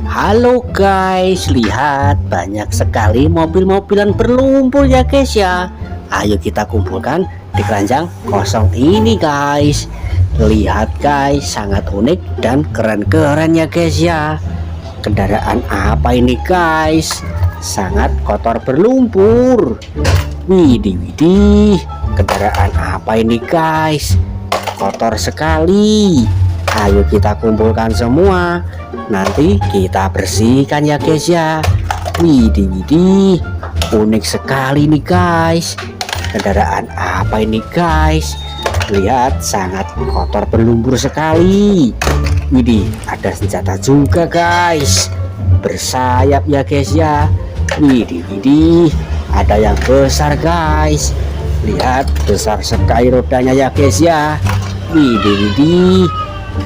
Halo guys, lihat banyak sekali mobil-mobilan berlumpur ya guys ya. Ayo kita kumpulkan di keranjang kosong ini guys. Lihat guys, sangat unik dan keren-keren ya guys ya. Kendaraan apa ini guys? Sangat kotor berlumpur. Widih widih, kendaraan apa ini guys? Kotor sekali. Ayo kita kumpulkan semua, nanti kita bersihkan ya guys ya. Widih widih, unik sekali nih guys. Kendaraan apa ini guys? Lihat, sangat kotor berlumpur sekali. Widih, ada senjata juga guys, bersayap ya guys ya. Widih widih, ada yang besar guys. Lihat, besar sekali rodanya ya guys ya. Widih widih,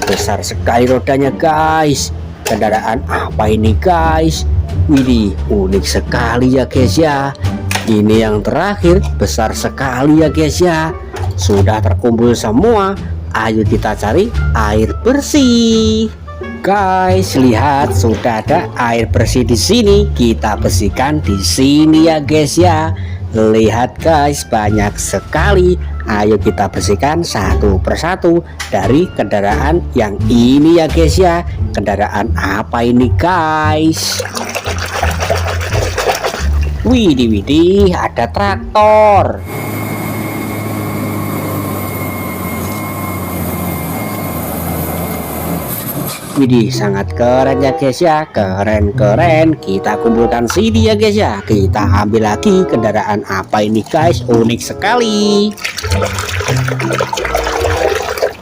besar sekali rodanya guys. Kendaraan apa ini guys? Widih, unik sekali ya guys ya. Ini yang terakhir, besar sekali ya guys ya. Sudah terkumpul semua, ayo kita cari air bersih. Guys, lihat, sudah ada air bersih di sini. Kita bersihkan di sini ya guys ya. Lihat guys, banyak sekali. Ayo kita bersihkan satu persatu dari kendaraan yang ini ya guys ya. Kendaraan apa ini guys? Widih widih, ada traktor. Widih, sangat keren ya guys ya. Keren-keren. Kita kumpulkan sini ya guys ya. Kita ambil lagi kendaraan apa ini guys? Unik sekali.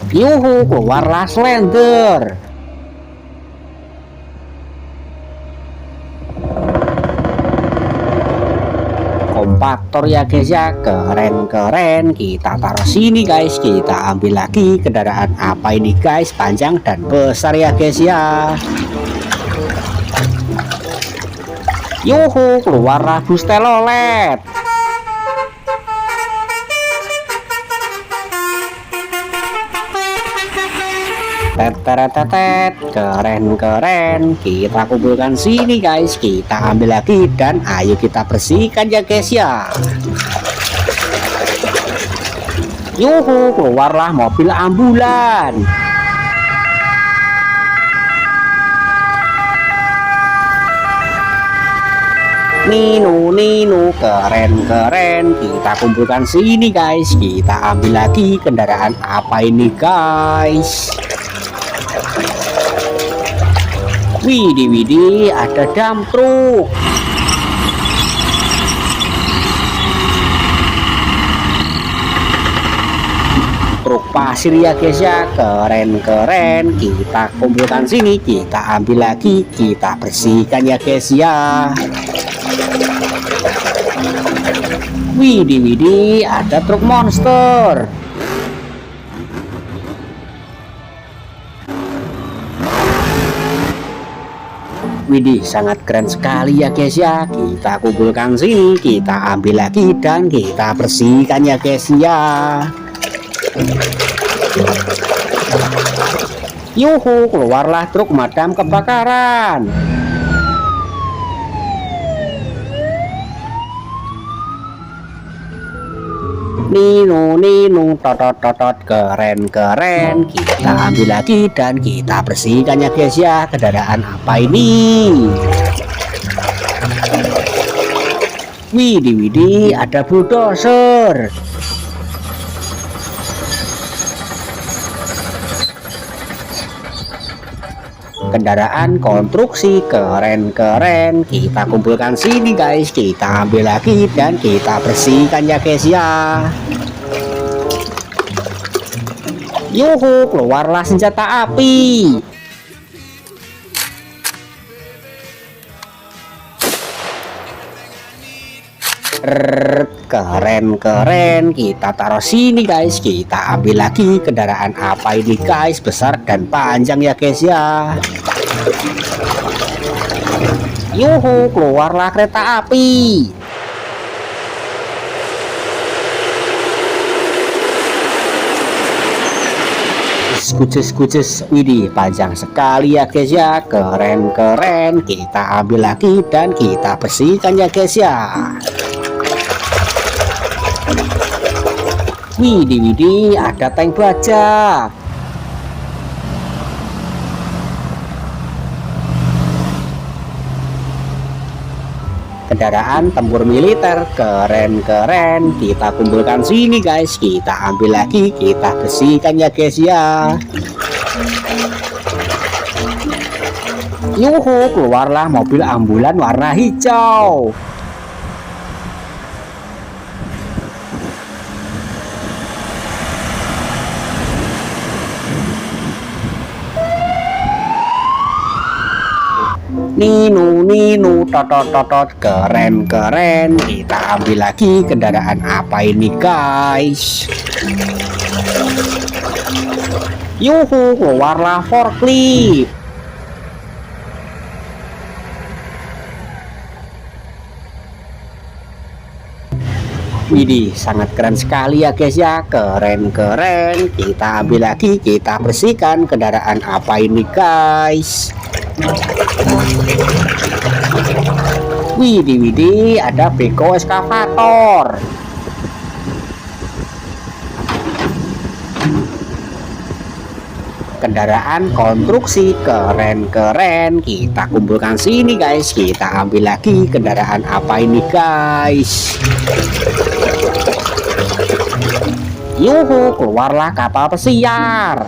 Yuhu, keluarlah Slender. Kompaktor ya guys ya, keren-keren. Kita taruh sini guys. Kita ambil lagi kendaraan apa ini guys? Panjang dan besar ya guys ya. Yuhu, keluarlah bus telolet. Tetetetet, keren-keren. Kita kumpulkan sini guys. Kita ambil lagi dan ayo kita bersihkan ya guys ya. Yuhu, keluarlah mobil ambulan. Nino, keren-keren. Kita kumpulkan sini guys. Kita ambil lagi kendaraan apa ini guys? Widih widih, ada dump truk. Truk pasir ya guys ya, keren-keren. Kita kumpulkan sini, kita ambil lagi, kita bersihkan ya guys ya. Widih widih, ada truk monster. Widih, sangat keren sekali ya guys ya. Kita kumpulkan sini, kita ambil lagi dan kita bersihkan ya guys ya. Yuhu, keluarlah truk pemadam kebakaran. Nino, totot, keren-keren. Kita ambil lagi dan kita bersihkan ya guys ya. Kendaraan apa ini? Widih widih, ada bulldozer. Kendaraan konstruksi, keren-keren. Kita kumpulkan sini guys. Kita ambil lagi dan kita bersihkan ya guys ya. Yuhu, keluarlah senjata api. Keren-keren. Kita taruh sini guys. Kita ambil lagi kendaraan apa ini guys? Besar dan panjang ya guys ya. Yuhu, keluarlah kereta api. kuces. Widih, panjang sekali ya guys ya. Keren. Kita ambil lagi dan kita bersihkan ya guys ya. Widih, ada tank baja. Kendaraan tempur militer, keren. Kita kumpulkan sini guys, kita ambil lagi, kita bersihkan ya guys ya. Yuhu, keluarlah mobil ambulan warna hijau. Ninu totot, keren. Kita ambil lagi kendaraan apa ini guys. Yuhu, keluarlah forklift. Widih, sangat keren sekali ya guys ya. Keren. Kita ambil lagi, kita bersihkan kendaraan apa ini guys. Widih, ada beko eskavator. Kendaraan konstruksi, keren. Kita kumpulkan sini guys, kita ambil lagi kendaraan apa ini guys. Yuhu, keluarlah kapal pesiar.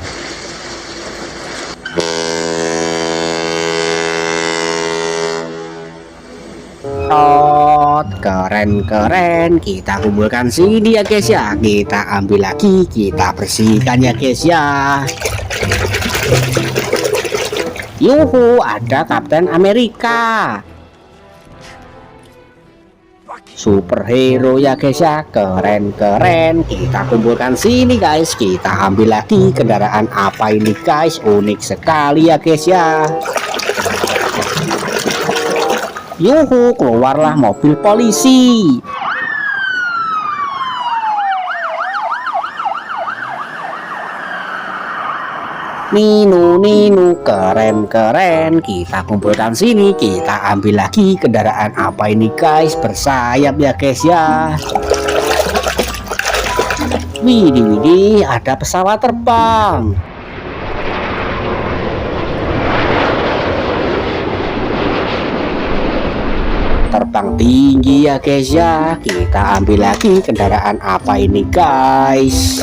Keren. Kita kumpulkan sini ya guys ya. Kita ambil lagi, kita bersihkan ya guys ya. Yuhu, ada Kapten Amerika. Superhero ya guys ya. Keren. Kita kumpulkan sini guys, kita ambil lagi kendaraan apa ini guys. Unik sekali ya guys ya. Yuhu, keluarlah mobil polisi. Ninu, keren. Kita kumpulkan sini, kita ambil lagi kendaraan apa ini guys. Bersayap ya guys ya. Widih, ada pesawat terbang. Terbang tinggi ya guys ya. Kita ambil lagi kendaraan apa ini guys.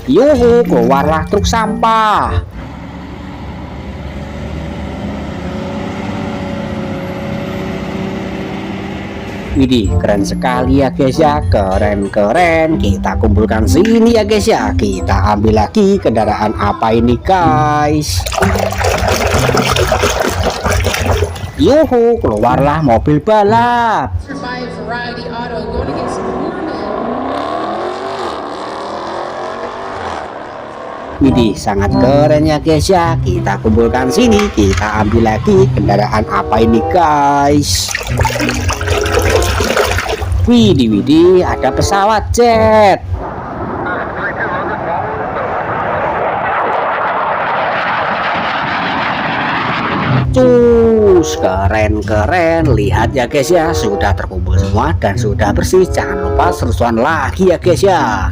Yuhu, keluarlah truk sampah. Widih, keren sekali ya guys ya. Keren. Kita kumpulkan sini ya guys ya. Kita ambil lagi kendaraan apa ini guys. Yuhu, keluarlah mobil balap. Widih, sangat keren ya guys ya. Kita kumpulkan sini, kita ambil lagi kendaraan apa ini guys. Widih, ada pesawat jet. Cus, keren. Lihat ya guys ya, sudah terkumpul semua dan sudah bersih. Jangan lupa serusuhan lagi ya guys ya.